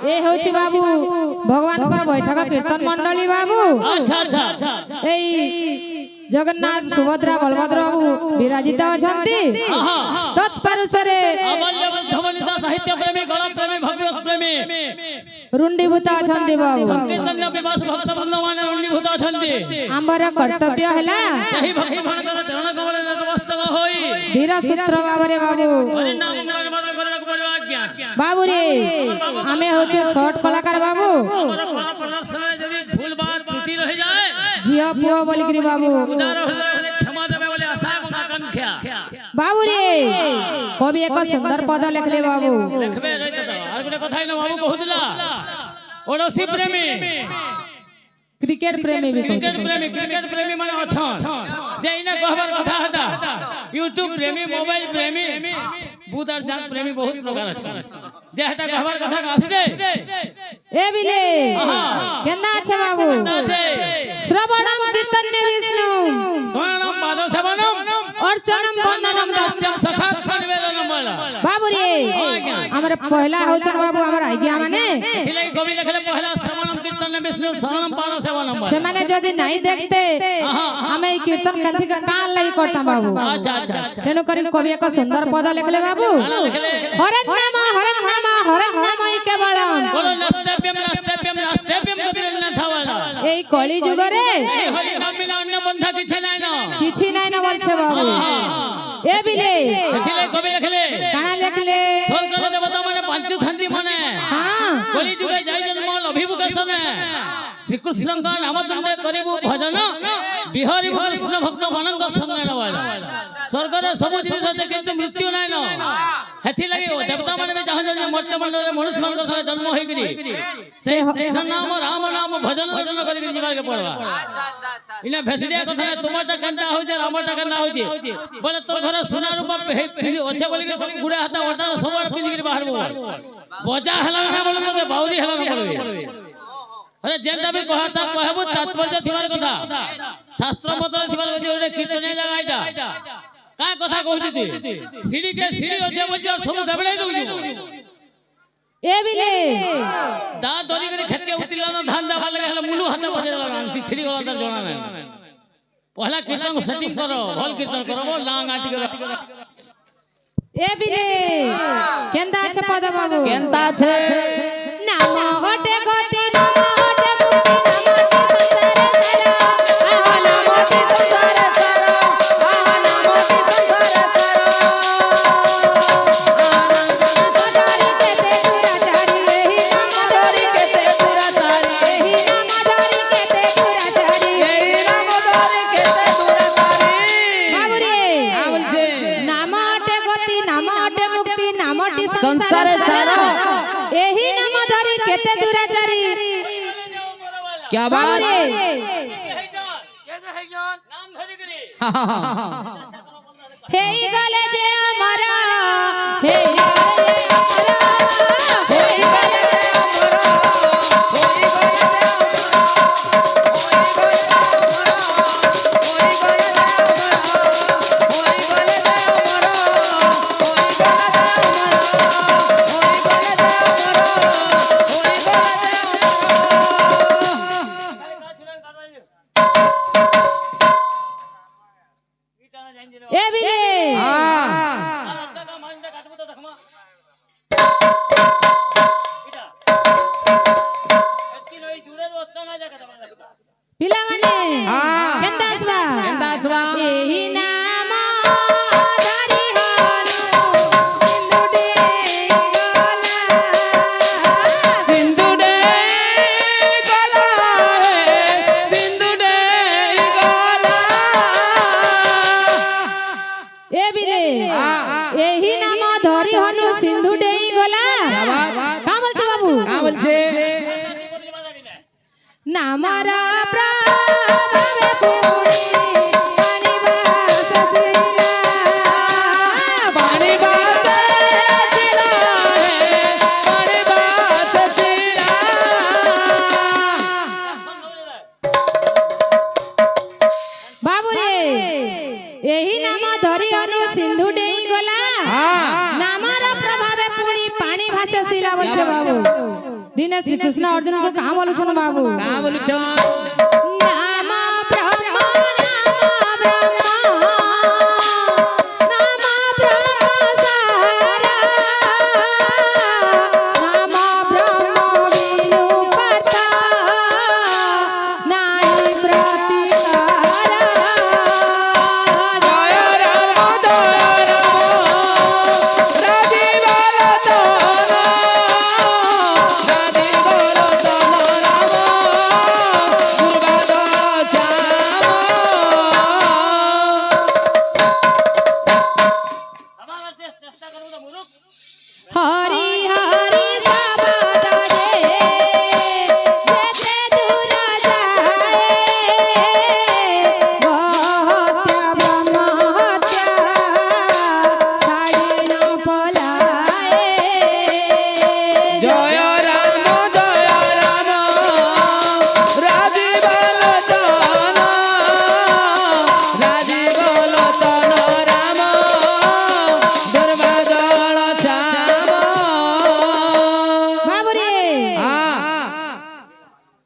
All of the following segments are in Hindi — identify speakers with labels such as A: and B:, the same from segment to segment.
A: ए होछि बाबू भगवान कर बैठक कीर्तन मंडली बाबू।
B: अच्छा अच्छा
A: एई जगन्नाथ सुभद्रा बलभद्र बाबू विराजित अछंती तत्परुषरे
B: अमल्य बुद्धवनिता साहित्य प्रेमी गण प्रेमी भगवत प्रेमी
A: रुंडीभूत अछंती बाबू।
B: संकीर्तन विवास भक्त बंधुमान रुंडीभूत अछंती।
A: आंबर कर्तव्य हला
B: सही भक्त भणकर चरण कमल नतमस्तक होई
A: धीरा सूत्र बाबरे बाबू।
B: हरि नाम गुण मात्र करक पड़िबा आज्ञा
A: बाबू रे आमे होछु छोट कलाकार बाबू।
B: हमर कला प्रदर्शन यदि भूल बात त्रुटि रह जाए
A: जिया पुआ बोलगिरी बाबू
B: उदार हृदय क्षमा देबे बोले आशा एवं आकांक्षा
A: बाबू रे कवि एक सुंदर पद लिखले बाबू।
B: लिखबे रहित त आर गुटे कथाई न बाबू कहूतला ओडसी प्रेमी
A: क्रिकेट प्रेमी भी
B: क्रिकेट प्रेमी माने अछन जे इने कहबार कथा हटा यूट्यूब प्रेमी मोबाइल प्रेमी बुदार जान प्रेमी बहुत प्रकार अछन जे हटा कहबार कथा काथि दे
A: ए बिले केंदा আছে बाबू श्रवणम कीर्तन्य विष्णु
B: स्वर्णम पाद सेवनम
A: अर्चनम वंदनम
B: दास्यम सखात निवेदनम वाला
A: बाबू रे हमर पहला होचन बाबू हमर आज्ञा माने
B: थिले कवि लिखले पहला श्रवणम कीर्तन्य विष्णु स्वर्णम पाद सेवनम
A: से माने जदी नहीं देखते हमें कीर्तन कंठी का कान लई करता बाबू।
B: अच्छा अच्छा
A: तेनु करी कवि एक सुंदर पद लिखले बाबू हरन नाम ही केवल
B: बोलो नस्तव्यम नस्तव्यम नस्तव्यम कबीर न थावाला
A: एई कली जुग रे
B: हरि नाम बिना अन्य बंधा किछि नै न
A: किछि नै न बोलछे बाबू। ए बिले
B: थिले कवि लिखले
A: काना लिखले
B: स्वर्ग देवता माने पंचु थांती माने
A: हां
B: कली जुगे जाय जन्म अभिमुख सने श्री कृष्ण का नाम तुमने करिबु भजन बिहारी कृष्ण भक्त मानक संग नवाला स्वर्ग रे सब जिनिस আছে কিন্তু मृत्यु নাই न हेथि लागि देवता माने में जहां जहां मर्त्य मंडल रे मनुष्य मान का जन्म होई गिरी से कृष्ण नाम राम नाम भजन भजन करि जीवा के पड़वा। इने भेसडिया कथा ने तुमटा कंटा होय जे रामटा कंटा होय जे बोले तोर घर सोना रूपा पिंडी अच्छे बोली के सब गुडा हाता ओटा सब पिंडी के बाहर बजा हला ना बोले मते बाउरी हला ना बोलबे अरे जेंटा भी कहता कहबो तात्पर्य थिबार कथा शास्त्र मत थिबार कथा कीर्तन जगह एटा का कथा कहू ती सीढ़ी के सीढ़ी अच्छे बोल सब गबड़ाई दउ
A: ए बिले
B: दा दरी के खेत के उतिला ना धान दावा लगे हला मुलु हाथ बजेला ना छिड़ी वाला दर जोना ना पहला कीर्तन सेटिंग करो भल कीर्तन करो वो लांग आटी करो।
A: ए बिले केंदा আছে पद बाबू
C: केंदा আছে
A: नाम हटे गति नाम हटे मुक्ति नाम हटे संसार सारा आहा नाम हटे संसार सारा आहा नाम हटे संसार सारा एही नाम धरि केते दुराचारी एही नाम धरि केते दुराचारी एही नाम धरि केते दुराचारी बाबू रे
C: आ बोलछे
A: नाम हटे गति नाम हटे मुक्ति नाम हटे
C: संसार सारा
A: एही नाम धरि केते दुराचारी
C: क्या बात
A: हेई गले जे हमारा हेई गले जे हमारा हेई गले जे हमारा ए बिले पिला माने केंदा आसबा एही नाम धरि हनु सिंधु डे गला
C: सिंधु डे गला
A: ए बिले एही नाम धरि हनु सिंधु डे गला का बोलछ बाबू
C: का बोलछे
A: नामरा प्रभावे पूरी पानी बाससिला पानी बाससिला पानी बाससिला बाबू रे एही नाम धरि हनु सिंधु डेई गला नामरा प्रभावे पूरी पानी भाससिला बोलछे बाबू। दिने श्री कृष्ण अर्जुन को कहाँ बोलू छन बाबू
C: का बोलू छ
A: नाम ब्रह्म नाम ब्रह्म नाम ब्रह्म सारा नाम ब्रह्म विनु पता नाहि प्रतिकारा
C: जय राम राजी बोलो तो राजी बोलो तो राम दुर्गा
B: चेष्टा करू तो मुरुक
A: हरि हरि शब्द जेते दूर जाए गहत्या ब्रह्म हत्या छाड़ी न पलाए
C: जय राम राजी बोलो तो राजी बोलो तो राम दुर्गा
A: बाबुरे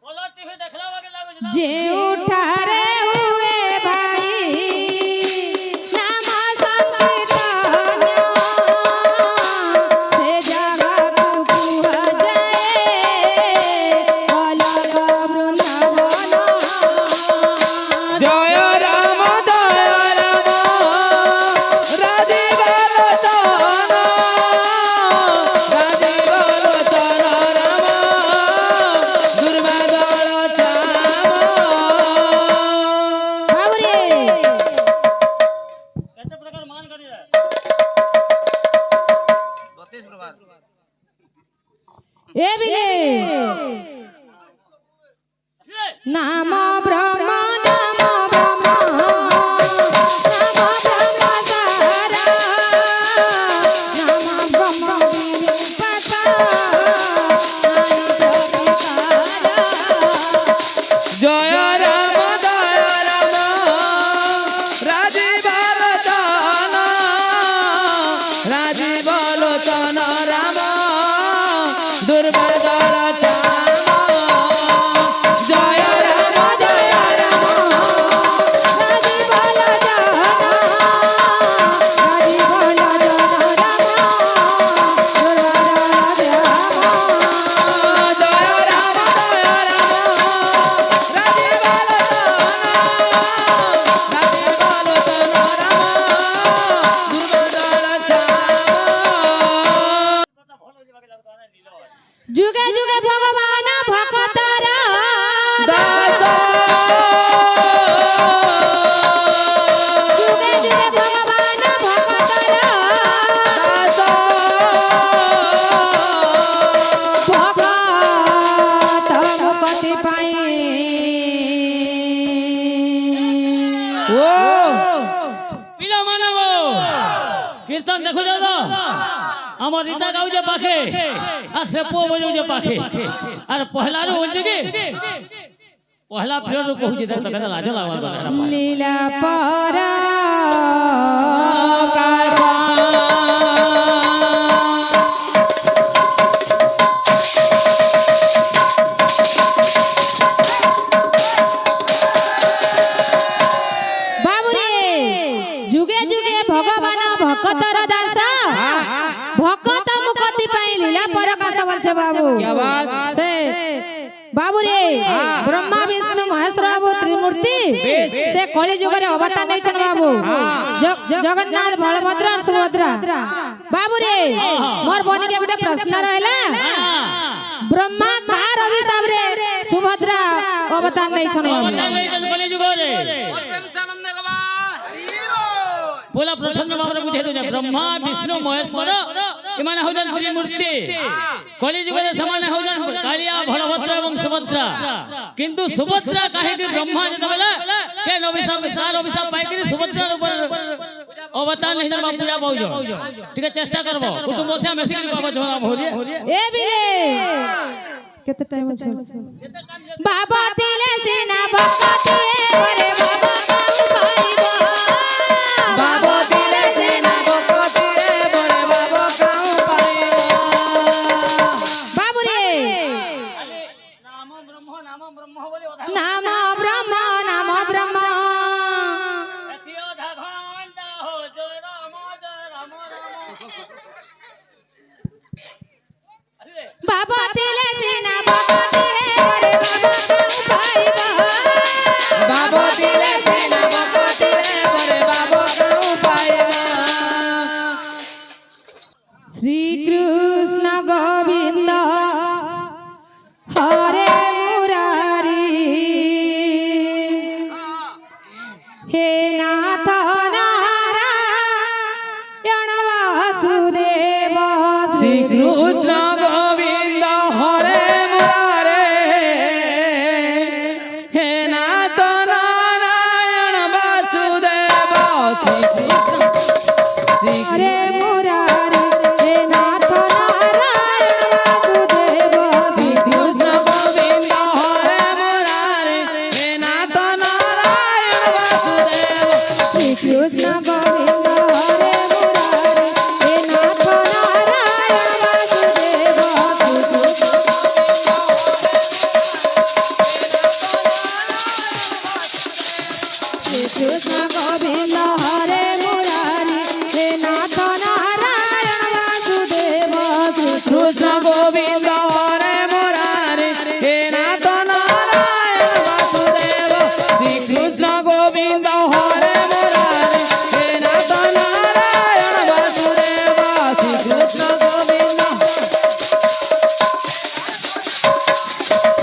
B: बोलो टीवी देखला वाके लागो जना
A: जे उठारे हुए भाई नाम संकीर्तन से जगत कुह जाए अलग वृंदावन
C: जय राम राजी बोलो तो राजी बोलो तो राम दुर्गा
A: बाबुरे
B: कैसे प्रकार मान करी है
C: 32 प्रकार
A: ए बिले नाम ब्रह्म नाम ब्रह्म नाम ब्रह्म सारा नाम ब्रह्म विनु पता नाहि प्रतिकारा
C: जय राम राजी बोलो तो राजी बोलो तो राम दुर्गा जय राम
A: राजी बोलो जाना राजी बोलो जाना राम दुर्गा
C: जय राम राजी बोलो तो राजी बोलो तो राम दुर्गा
A: जुगे जुगे भगवान भक्तरा जुगे जुगे भगवान भक्तरा भगत मुक्ति पाई
B: पिला मानव कीर्तन देखो जादा আমার রিতা গাউছে পাখে আর সে পো বজাউছে পাখে আর পহলারু বলছে কি পহলা ফেরু কহুছে দেখ তো কথা লাজ লাগবার কথা এটা
A: লীলা পরা बाबुरे जुगे जुगे भगवान भक्तर दास भक्त मुक्ति पाई लीला पर कासा बोलछे बाबू
C: क्या बात
A: से बाबुरे ब्रह्मा विष्णु महेश बाबू त्रिमूर्ति से कलि युग रे अवतार नै छन बाबू जगन्नाथ बलभद्र और सुभद्रा बाबुरे मोर बनी के गोटे प्रश्न रहला ब्रह्मा कार अभिशाप रे सुभद्रा अवतार नै छन बाबू
B: কলি যুগরে পোলা প্রচন্ড ভাবে বুঝাই দে ব্রহ্মা বিষ্ণু মহেশ্বর এমানে হউছন ত্রিমূর্তি কলি যুগরে সমানে হউছন কালিয়া বলভদ্র এবং সুভদ্রা কিন্তু সুভদ্রা কাহিকে ব্রহ্মা যেতবেলা কেন অভিশাপ তার অভিশাপ পাইকি সুভদ্রার উপর অবতার नहीं जब पूजा पाउजो ठीक है चेष्टा करबो कुटुंब से हम ऐसे बाबा धोला भोरिए
A: ए बिले केते टाइम छै बाबा तिले सीना बकते रे बाबा काऊ पाइबो बाबा तिले सीना बकते रे बाबा काऊ पाइबो बाबू रे
B: નામ બ્રહ્મ બોલી ઓધા
A: નામ બ્રહ્મ નામ બ્રહ્મ
B: એથિયો ધગવાન હો જય રામ રામ અરે
A: બાબા તિલે જીના બાબા તિલે રે બાબા કાઉ ભાઈ
C: બાબો દિલે તેના બાબો દિલે બરે બાબો કાઉ પાયવા
A: શ્રી કૃષ્ણ ગોવિંદ હરે મુરારી હે નાથ નારાયણ વાસુદેવ
C: શ્રી કૃષ્ણ ગોવિંદ હરે મુરારે હે નાથ નારાયણ વાસુદેવ શ્રી કૃષ્ણ
A: હરે મુરારી હે નાથ નારાયણ વાસુદેવ
C: શ્રી કૃષ્ણ ગોવિંદ હરે મુરારે હે નાથ નારાયણ વાસુદેવ
A: શ્રી કૃષ્ણ ગોવિંદ હરે મુરારી હે નાથ નારાયણ વાસુદેવ શ્રી કૃષ્ણ ગોવિંદ હરે મુરારી હે નાથ નારાયણ વાસુદેવ
C: કૃષ્ણ ગોવિંદ હરે મુરારે હે નાથ નારાયણ વાસુદેવ શ્રી કૃષ્ણ ગોવિંદ હરે મુરારે હે નાથ નારાયણ વાસુદેવ શ્રી કૃષ્ણ ગોવિંદ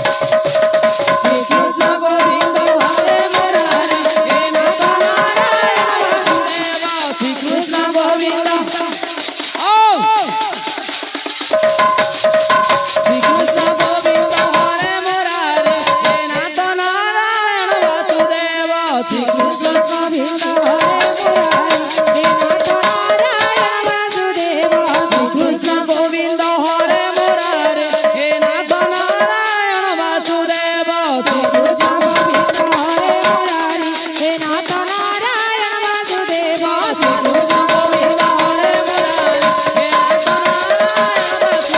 C: શ્રી કૃષ્ણ ગોવિંદ હરે મુરારે હે નાથ નારાયણ વાસુદેવ શ્રી કૃષ્ણ ગોવિંદ ઓ શ્રી કૃષ્ણ ગોવિંદ હરે મુરારે હે નાથ નારાયણ વાસુદેવ શ્રી કૃષ્ણ
A: ગોવિંદ હરે મુરારી હે નાથ નારાયણ વાસુદેવ
C: કૃષ્ણ ગોવિંદ હરે મુરારે હે નાથ નારાયણ વાસુદેવ
A: કૃષ્ણ ગોવિંદ હરે મુરારી હે નાથ નારાયણ વાસુદેવ
C: કૃષ્ણ ગોવિંદ હરે મુરારે હે નાથ નારાયણ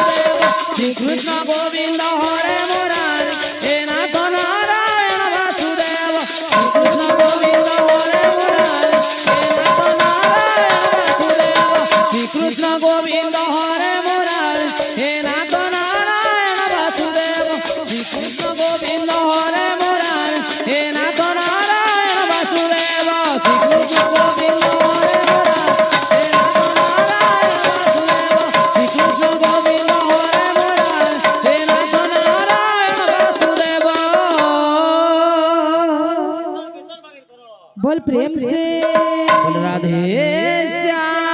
C: વાસુદેવ શ્રી કૃષ્ણ ગોવિંદ હરે મુરારે હે નાથ નારાયણ વાસુદેવ શ્રી કૃષ્ણ ગોવિંદ હરે મુરારે હે નાથ નારાયણ વાસુદેવ શ્રી કૃષ્ણ ગોવિંદ હરે મુરારે હે નાથ નારાયણ વાસુદેવ શ્રી કૃષ્ણ ગોવિંદ હરે મુરારે હે નાથ નારાયણ વાસુદેવ શ્રી કૃષ્ણ ગોવિંદ હરે મુરારે હે નાથ નારાયણ વાસુદેવ શ્રી કૃષ્ણ ગોવિંદ હરે મુરારે હે નાથ નારાયણ વાસુદેવ
A: બોલ પ્રેમ સે
C: બોલ રાધે શ્યામ